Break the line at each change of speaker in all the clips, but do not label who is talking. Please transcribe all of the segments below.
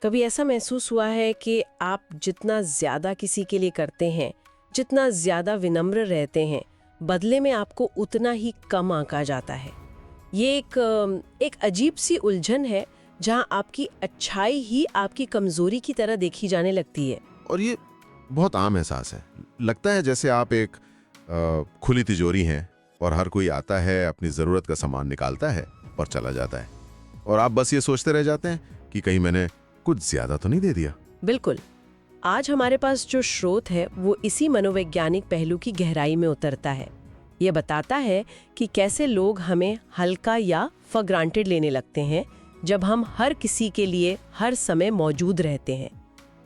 कभी ऐसा महसूस हुआ है कि आप जितना ज़्यादा किसी के लिए करते हैं, जितना ज़्यादा विनम्र रहते हैं, बदले में आपको उतना ही कम आंका जाता है। ये एक अजीब सी उलझन है जहां आपकी अच्छाई ही आपकी कमज़ोरी की तरह देखी जाने लगती है।
और ये बहुत आम एहसास है। लगता है जैसे आप एक खुली तिजोरी हैं और हर कोई आता है, अपनी ज़रूरत का सामान निकालता है और चला जाता है। और आप बस ये सोचते रह जाते हैं कि कहीं मैंने कुछ ज़्यादा तो नहीं दे दिया।
बिल्कुल। आज हमारे पास जो स्रोत है वो इसी मनोवैज्ञानिक पहलू की गहराई में उतरता है। ये बताता है कि कैसे लोग हमें हल्का या फॉर ग्रांटेड लेने लगते हैं जब हम हर किसी के लिए हर समय मौजूद रहते हैं।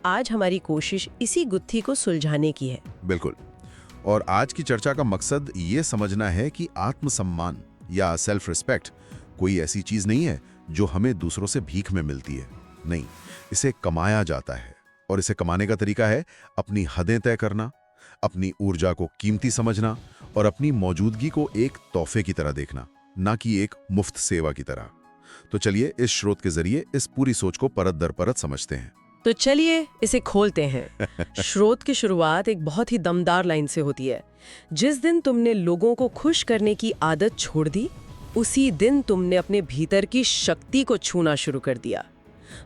आज हमारी कोशिश इसी गुत्थी को सुलझाने की है।
बिल्कुल। और आज की चर्चा का मकसद ये समझना है कि आत्मसम्मान या सेल्फ रिस्पेक्ट कोई ऐसी चीज़ नहीं है जो हमें दूसरों से भीख में मिलती है। नहीं, इसे कमाया जाता है। और इसे कमाने का तरीका है अपनी हदें तय करना, अपनी ऊर्जा को कीमती समझना और अपनी मौजूदगी को एक तोहफे की तरह देखना, ना कि एक मुफ्त सेवा की तरह। तो चलिए इस स्रोत के जरिए इस पूरी सोच को परत दर परत समझते हैं।
तो चलिए इसे खोलते हैं। स्रोत की शुरुआत एक बहुत ही दमदार लाइन से होती है। जिस दिन तुमने लोगों को खुश करने की आदत छोड़ दी, उसी दिन तुमने अपने भीतर की शक्ति को छूना शुरू कर दिया।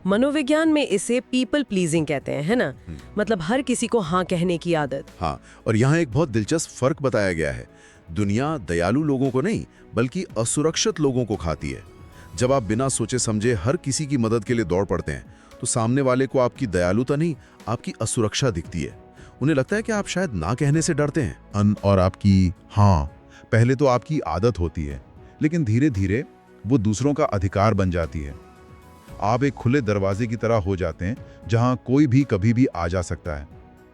मनोविज्ञान में इसे पीपल प्लीजिंग कहते हैं, है ना? मतलब हर किसी को हाँ कहने की आदत।
हाँ, और यहाँ एक बहुत दिलचस्प फर्क बताया गया है। दुनिया दयालु लोगों को नहीं, बल्कि असुरक्षित लोगों को खाती है। जब आप बिना सोचे समझे हर किसी की मदद के लिए दौड़ पड़ते हैं, तो सामने वाले को आपकी दयालुता नहीं, आपकी असुरक्षा दिखती है। उन्हें लगता है कि आप शायद ना कहने से डरते हैं।
और आपकी हाँ पहले तो आपकी आदत होती है, लेकिन धीरे धीरे वो दूसरों का अधिकार बन जाती है। आप एक खुले दरवाजे की तरह हो जाते हैं जहां कोई भी कभी भी आ जा सकता है।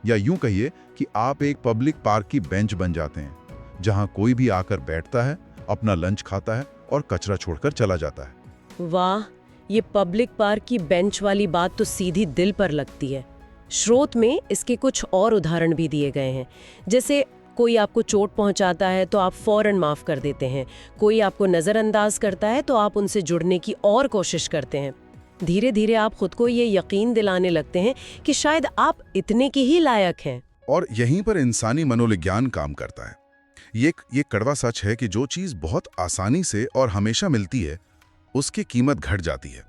या यूं कहिए कि आप एक पब्लिक पार्क की बेंच बन जाते हैं जहां कोई भी आकर बैठता है, अपना लंच खाता है और कचरा छोड़कर चला जाता है।
वाह, ये पब्लिक पार्क की बेंच वाली बात तो सीधी दिल पर लगती है। स्रोत में इसके कुछ और उदाहरण भी दिए गए हैं। जैसे कोई आपको चोट पहुंचाता है तो आप फौरन माफ कर देते हैं। कोई आपको नज़रअंदाज करता है तो आप उनसे जुड़ने की और कोशिश करते हैं। धीरे धीरे आप खुद को ये यकीन दिलाने लगते हैं कि शायद आप इतने के ही लायक हैं।
और यहीं पर इंसानी मनोविज्ञान काम करता है। ये कड़वा सच है कि जो चीज़ बहुत आसानी से और हमेशा मिलती है, उसकी कीमत घट जाती है,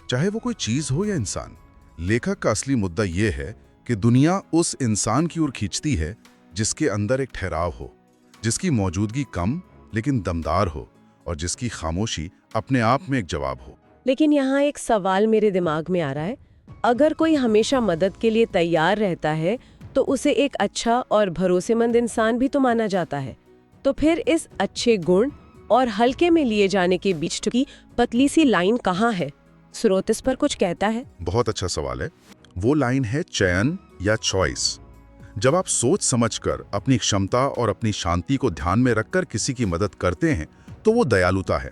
चाहे वो कोई चीज़ हो या इंसान। लेखक का असली मुद्दा ये है कि दुनिया उस इंसान की ओर खींचती है जिसके अंदर एक ठहराव हो, जिसकी मौजूदगी कम लेकिन दमदार हो, और जिसकी खामोशी अपने आप में एक जवाब हो।
लेकिन यहाँ एक सवाल मेरे दिमाग में आ रहा है। अगर कोई हमेशा मदद के लिए तैयार रहता है तो उसे एक अच्छा और भरोसेमंद इंसान भी तो माना जाता है। तो फिर इस अच्छे गुण और हल्के में लिए जाने के बीच की पतली सी लाइन कहाँ है? स्रोत इस पर कुछ कहता है।
बहुत अच्छा सवाल है। वो लाइन है चयन या चॉइस। जब आप सोच समझकर अपनी क्षमता और अपनी शांति को ध्यान में रखकर किसी की मदद करते हैं तो वो दयालुता है।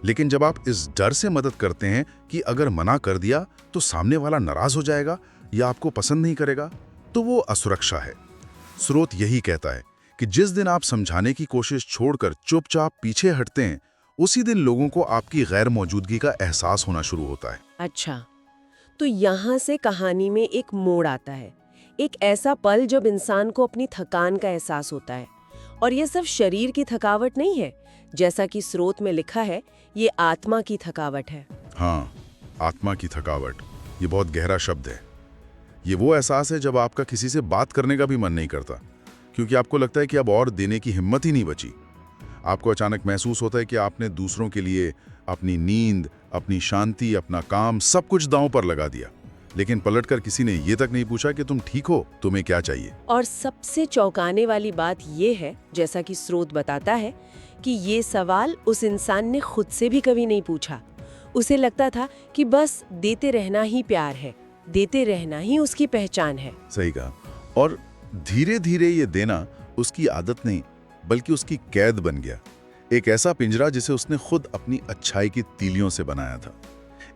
लेकिन जब आप इस डर से मदद करते हैं कि अगर मना कर दिया तो सामने वाला नाराज हो जाएगा या आपको पसंद नहीं करेगा, तो वो असुरक्षा है। स्रोत यही कहता है कि जिस दिन आप समझाने की कोशिश छोड़कर चुपचाप पीछे हटते हैं, उसी दिन लोगों को आपकी गैर मौजूदगी का एहसास होना शुरू होता है।
अच्छा, तो यहाँ से कहानी में एक मोड़ आता है। एक ऐसा पल जब इंसान को अपनी थकान का एहसास होता है। और ये सिर्फ शरीर की थकावट नहीं है, जैसा कि स्रोत में लिखा है, ये आत्मा की थकावट है।
हाँ, आत्मा की थकावट, ये बहुत गहरा शब्द है। ये वो एहसास है जब आपका किसी से बात करने का भी मन नहीं करता, क्योंकि आपको लगता है कि अब और देने की हिम्मत ही नहीं बची। आपको अचानक महसूस होता है कि आपने दूसरों के लिए अपनी नींद, अपनी शांति, अपना काम, सब कुछ दांव पर लगा दिया, लेकिन पलटकर किसी ने ये तक नहीं पूछा कि तुम ठीक हो, तुम्हें क्या चाहिए।
और सबसे चौंकाने वाली बात ये है, जैसा कि स्रोत बताता है, कि ये सवाल उस इंसान ने खुद से भी कभी नहीं पूछा। उसे लगता था कि बस देते रहना ही प्यार है, देते रहना ही उसकी पहचान है।
सही कहा। और धीरे धीरे ये देना उसकी आदत नहीं, बल्कि उसकी कैद बन गया। एक ऐसा पिंजरा जिसे उसने खुद अपनी अच्छाई की तीलियों से बनाया था।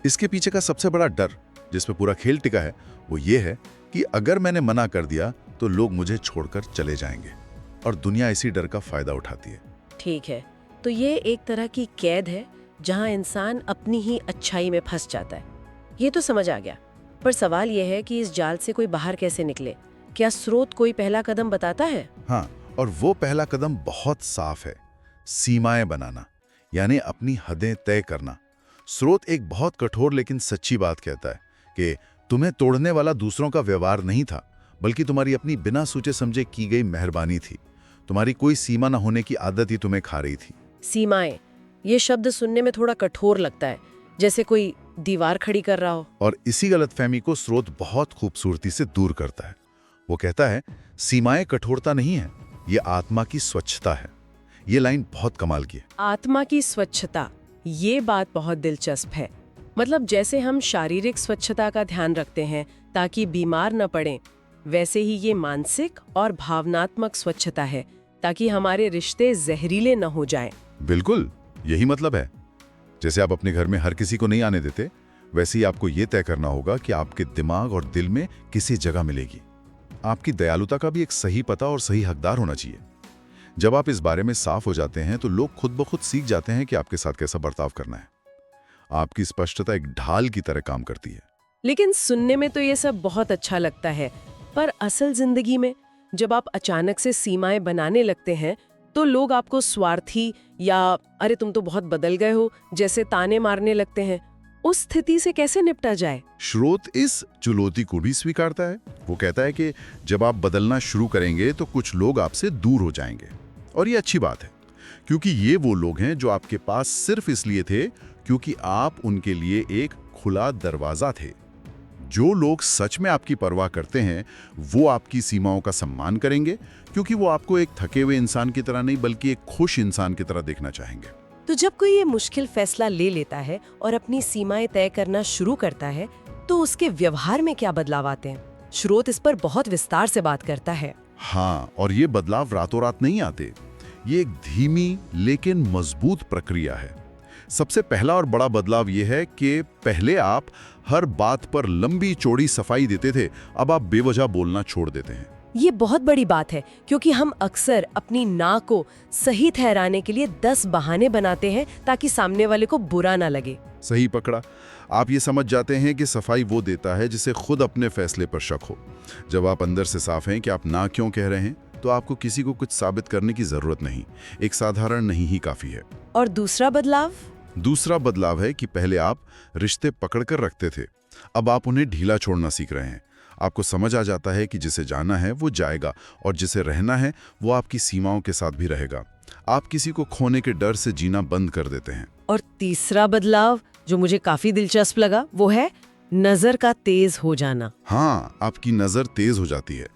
इसके पीछे का सबसे बड़ा डर, जिस पे पूरा खेल टिका है, वो ये है कि अगर मैंने मना कर दिया तो लोग मुझे छोड़कर चले जाएंगे। और दुनिया इसी डर का फायदा उठाती है।
ठीक है, तो ये एक तरह की कैद है जहां इंसान अपनी ही अच्छाई में फंस जाता है। ये तो समझ आ गया। पर सवाल यह है कि इस जाल से कोई बाहर कैसे निकले? क्या स्रोत कोई पहला कदम बताता है?
हाँ, और वो पहला कदम बहुत साफ है, सीमाएं बनाना, यानी अपनी हदें तय करना। स्रोत एक बहुत कठोर लेकिन सच्ची बात कहता है कि तुम्हें तोड़ने वाला दूसरों का व्यवहार नहीं था, बल्कि तुम्हारी अपनी बिना सोचे समझे की गई मेहरबानी थी। तुम्हारी कोई सीमा न होने की आदत ही तुम्हें खा रही थी।
सीमाएं, ये शब्द सुनने में थोड़ा कठोर लगता है, जैसे कोई दीवार खड़ी कर रहा हो।
और इसी गलतफहमी को स्रोत बहुत खूबसूरती से दूर करता है। वो कहता है, सीमाएं कठोरता नहीं है, ये आत्मा की स्वच्छता है। ये लाइन बहुत कमाल की है।
आत्मा की स्वच्छता, ये बात बहुत दिलचस्प है। मतलब जैसे हम शारीरिक स्वच्छता का ध्यान रखते हैं ताकि बीमार न पड़ें, वैसे ही ये मानसिक और भावनात्मक स्वच्छता है ताकि हमारे रिश्ते जहरीले न हो जाएं।
बिल्कुल, यही मतलब है। जैसे आप अपने घर में हर किसी को नहीं आने देते, वैसे ही आपको ये तय करना होगा कि आपके दिमाग और दिल में किसी जगह मिलेगी। आपकी दयालुता का भी एक सही पता और सही हकदार होना चाहिए। जब आप इस बारे में साफ हो जाते हैं तो लोग खुद ब खुद सीख जाते हैं कि आपके साथ कैसा बर्ताव करना है। आपकी स्पष्टता एक ढाल की तरह काम करती है।
लेकिन सुनने में तो ये सब बहुत अच्छा लगता है, पर असल जिंदगी में जब आप अचानक से सीमाएं बनाने लगते हैं तो लोग आपको स्वार्थी या अरे तुम तो बहुत बदल गए हो जैसे ताने मारने लगते हैं। उस स्थिति से कैसे निपटा जाए?
स्रोत इस चुनौती को भी स्वीकारता है। वो कहता है कि जब आप बदलना शुरू करेंगे तो कुछ लोग आपसे दूर हो जाएंगे, और ये अच्छी बात है, क्योंकि ये वो लोग हैं जो आपके पास सिर्फ इसलिए थे क्योंकि आप उनके लिए एक खुला दरवाजा थे। जो लोग सच में आपकी परवाह करते हैं वो आपकी सीमाओं का सम्मान करेंगे, क्योंकि वो आपको एक थके हुए इंसान की तरह नहीं बल्कि एक खुश इंसान की तरह देखना चाहेंगे।
तो जब कोई ये मुश्किल फैसला ले लेता है और अपनी सीमाएं तय करना शुरू करता है तो उसके व्यवहार में क्या बदलाव आते हैं? स्रोत इस पर बहुत विस्तार से बात करता है।
हाँ, और ये बदलाव रातों रात नहीं आते। ये एक धीमी लेकिन मजबूत प्रक्रिया है। सबसे पहला और बड़ा बदलाव ये है कि पहले आप हर बात पर लंबी चौड़ी सफाई देते थे, अब आप बेवजह बोलना छोड़ देते हैं।
ये बहुत बड़ी बात है, क्योंकि हम अक्सर अपनी ना को सही ठहराने के लिए 10 बहाने बनाते हैं ताकि सामने वाले को बुरा ना लगे।
सही पकड़ा। आप ये समझ जाते हैं कि सफाई वो देता है जिसे खुद अपने फैसले पर शक हो। जब आप अंदर से साफ हैं कि आप ना क्यों कह रहे हैं, तो आपको किसी को कुछ साबित करने की जरूरत नहीं। एक साधारण नहीं ही काफी है।
और दूसरा बदलाव
है कि पहले आप रिश्ते पकड़कर रखते थे, अब आप उन्हें ढीला छोड़ना सीख रहे हैं। आपको समझ आ जाता है कि जिसे जाना है वो जाएगा और जिसे रहना है वो आपकी सीमाओं के साथ भी रहेगा। आप किसी को खोने के डर से जीना बंद कर देते हैं।
और तीसरा बदलाव जो मुझे काफी दिलचस्प लगा वो है नजर का तेज हो जाना।
हाँ, आपकी नजर तेज हो जाती है।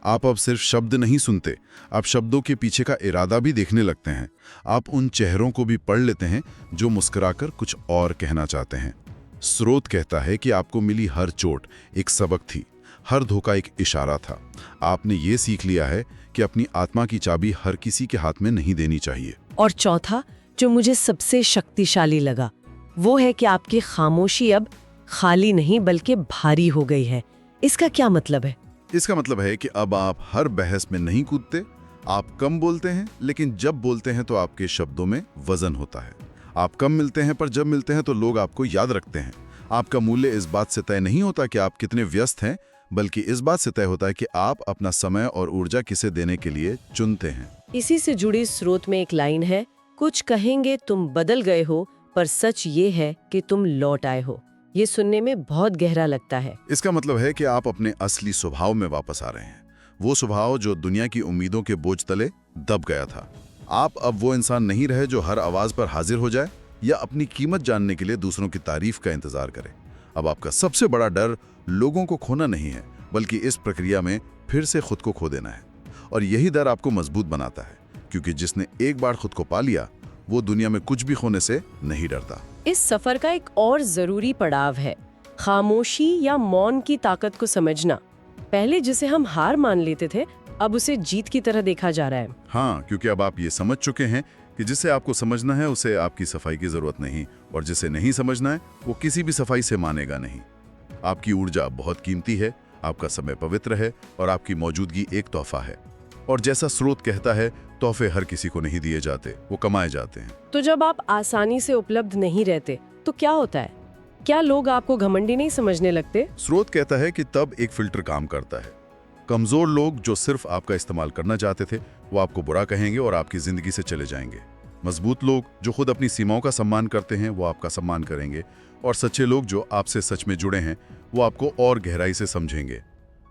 आप अब सिर्फ शब्द नहीं सुनते, आप शब्दों के पीछे का इरादा भी देखने लगते हैं। आप उन चेहरों को भी पढ़ लेते हैं जो मुस्कुराकर कुछ और कहना चाहते हैं। स्रोत कहता है कि आपको मिली हर चोट एक सबक थी, हर धोखा एक इशारा था। आपने ये सीख लिया है कि अपनी आत्मा की चाबी हर किसी के हाथ में नहीं देनी चाहिए।
और चौथा, जो मुझे सबसे शक्तिशाली लगा, वो है कि आपकी खामोशी अब खाली नहीं बल्कि भारी हो गई है। इसका क्या मतलब है?
इसका मतलब है कि अब आप हर बहस में नहीं कूदते। आप कम बोलते हैं, लेकिन जब बोलते हैं तो आपके शब्दों में वजन होता है। आप कम मिलते हैं, पर जब मिलते हैं तो लोग आपको याद रखते हैं। आपका मूल्य इस बात से तय नहीं होता कि आप कितने व्यस्त हैं, बल्कि इस बात से तय होता है कि आप अपना समय और ऊर्जा किसे देने के लिए चुनते हैं।
इसी से जुड़ी स्रोत में एक लाइन है, कुछ कहेंगे तुम बदल गए हो, पर सच ये है कि तुम लौट आए हो। ये सुनने में बहुत गहरा लगता है।
इसका मतलब है कि आप अपने असली स्वभाव में वापस आ रहे हैं। वो स्वभाव जो दुनिया की उम्मीदों के बोझ तले दब गया था। आप अब वो इंसान नहीं रहे जो हर आवाज पर हाजिर हो जाए या अपनी कीमत जानने के लिए दूसरों की तारीफ का इंतजार करे। अब आपका सबसे बड़ा डर लोगों को खोना नहीं है, बल्कि इस प्रक्रिया में फिर से खुद को खो देना है। और यही डर आपको मजबूत बनाता है, क्योंकि जिसने एक बार खुद को पा लिया वो दुनिया में कुछ भी खोने से नहीं डरता।
इस सफर का एक और जरूरी पड़ाव है खामोशी या मौन की ताकत को समझना। पहले जिसे हम हार मान लेते थे, अब उसे जीत की तरह देखा जा रहा है।
हाँ, क्योंकि अब आप ये समझ चुके हैं कि जिसे आपको समझना है उसे आपकी सफाई की जरूरत नहीं, और जिसे नहीं समझना है वो किसी भी सफाई से मानेगा नहीं। आपकी ऊर्जा बहुत कीमती है, आपका समय पवित्र है, और आपकी मौजूदगी एक तोहफा है। और जैसा स्रोत कहता है, तोहफे हर किसी को नहीं दिए जाते, वो कमाए जाते हैं।
तो जब आप आसानी से उपलब्ध नहीं रहते तो क्या होता है? क्या लोग आपको घमंडी नहीं समझने लगते?
स्रोत कहता है कि तब एक फिल्टर काम करता है। कमजोर लोग जो सिर्फ आपका इस्तेमाल करना चाहते थे वो आपको बुरा कहेंगे और आपकी जिंदगी से चले जाएंगे। मजबूत लोग जो खुद अपनी सीमाओं का सम्मान करते हैं वो आपका सम्मान करेंगे, और सच्चे लोग जो आपसे सच में जुड़े हैं वो आपको और गहराई से समझेंगे।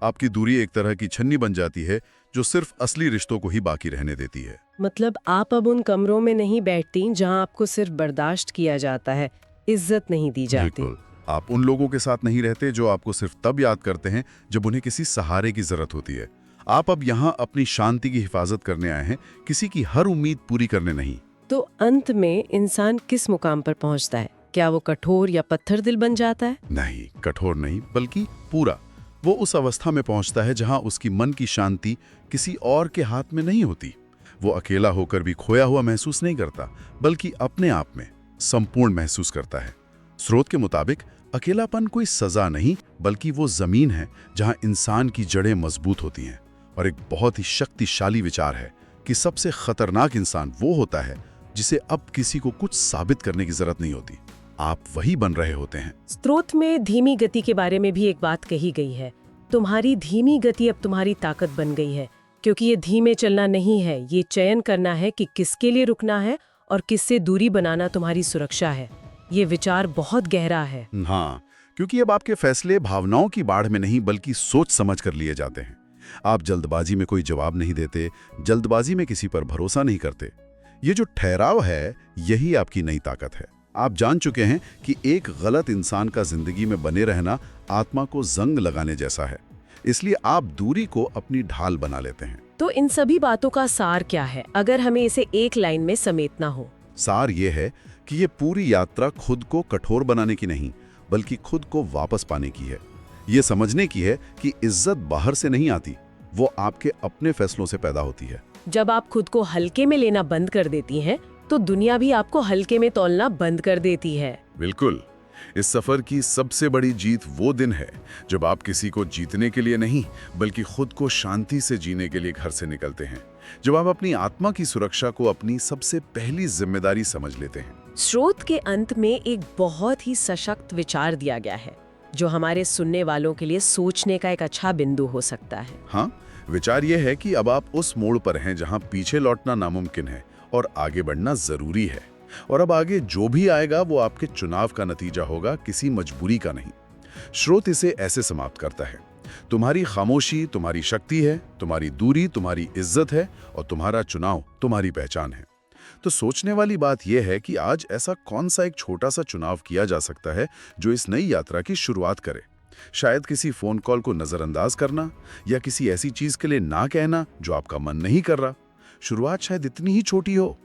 आपकी दूरी एक तरह की छन्नी बन जाती है जो सिर्फ असली रिश्तों को ही बाकी रहने देती है।
मतलब आप अब उन कमरों में नहीं बैठती जहां आपको सिर्फ बर्दाश्त किया जाता है, इज्जत नहीं दी जाती।
बिल्कुल, आप उन लोगों के साथ नहीं रहते जो आपको सिर्फ तब याद करते हैं जब उन्हें किसी सहारे की जरूरत होती है। आप अब यहाँ अपनी शांति की हिफाजत करने आए हैं, किसी की हर उम्मीद पूरी करने नहीं।
तो अंत में इंसान किस मुकाम पर पहुंचता है? क्या वो कठोर या पत्थर दिल बन जाता है?
नहीं, कठोर नहीं, बल्कि पूरा। वो उस अवस्था में पहुंचता है जहां उसकी मन की शांति किसी और के हाथ में नहीं होती। वो अकेला होकर भी खोया हुआ महसूस नहीं करता, बल्कि अपने आप में संपूर्ण महसूस करता है। स्रोत के मुताबिक अकेलापन कोई सजा नहीं, बल्कि वो जमीन है जहां इंसान की जड़ें मजबूत होती हैं। और एक बहुत ही शक्तिशाली विचार है कि सबसे खतरनाक इंसान वो होता है जिसे अब किसी को कुछ साबित करने की जरूरत नहीं होती। आप वही बन रहे होते हैं।
स्रोत में धीमी गति के बारे में भी एक बात कही गई है। तुम्हारी धीमी गति अब तुम्हारी ताकत बन गई है, क्योंकि ये धीमे चलना नहीं है, ये चयन करना है कि किसके लिए रुकना है और किससे दूरी बनाना तुम्हारी सुरक्षा है। ये विचार बहुत गहरा है।
हाँ, क्योंकि अब आपके फैसले भावनाओं की बाढ़ में नहीं बल्कि सोच समझ कर लिए जाते हैं। आप जल्दबाजी में कोई जवाब नहीं देते, जल्दबाजी में किसी पर भरोसा नहीं करते। ये जो ठहराव है, यही आपकी नई ताकत है। आप जान चुके हैं कि एक गलत इंसान का जिंदगी में बने रहना आत्मा को जंग लगाने जैसा है, इसलिए आप दूरी को अपनी ढाल बना लेते हैं।
तो इन सभी बातों का सार क्या है, अगर हमें इसे एक लाइन में समेटना हो?
सार ये है कि ये पूरी यात्रा खुद को कठोर बनाने की नहीं, बल्कि खुद को वापस पाने की है। ये समझने की है कि इज्जत बाहर से नहीं आती, वो आपके अपने फैसलों से पैदा होती है।
जब आप खुद को हल्के में लेना बंद कर देती हैं, तो दुनिया भी आपको हल्के में तौलना बंद कर देती है।
बिल्कुल। इस सफर की सबसे बड़ी जीत वो दिन है जब आप किसी को जीतने के लिए नहीं, बल्कि खुद को शांति से जीने के लिए घर से निकलते हैं। जब आप अपनी आत्मा की सुरक्षा को अपनी सबसे पहली जिम्मेदारी समझ लेते हैं।
स्रोत के अंत में एक बहुत ही सशक्त विचार दिया गया है, जो हमारे सुनने वालों के लिए सोचने का एक अच्छा बिंदु हो सकता है।
हाँ, विचार यह है कि अब आप उस मोड़ पर हैं जहां पीछे लौटना नामुमकिन है और आगे बढ़ना जरूरी है। और अब आगे जो भी आएगा वो आपके चुनाव का नतीजा होगा, किसी मजबूरी का नहीं। स्रोत इसे ऐसे समाप्त करता है, तुम्हारी खामोशी तुम्हारी शक्ति है, तुम्हारी दूरी तुम्हारी इज्जत है, और तुम्हारा चुनाव तुम्हारी पहचान है। तो सोचने वाली बात यह है कि आज ऐसा कौन सा एक छोटा सा चुनाव किया जा सकता है जो इस नई यात्रा की शुरुआत करे। शायद किसी फोन कॉल को नजरअंदाज करना, या किसी ऐसी चीज के लिए ना कहना जो आपका मन नहीं कर रहा। शुरुआत शायद इतनी ही छोटी हो,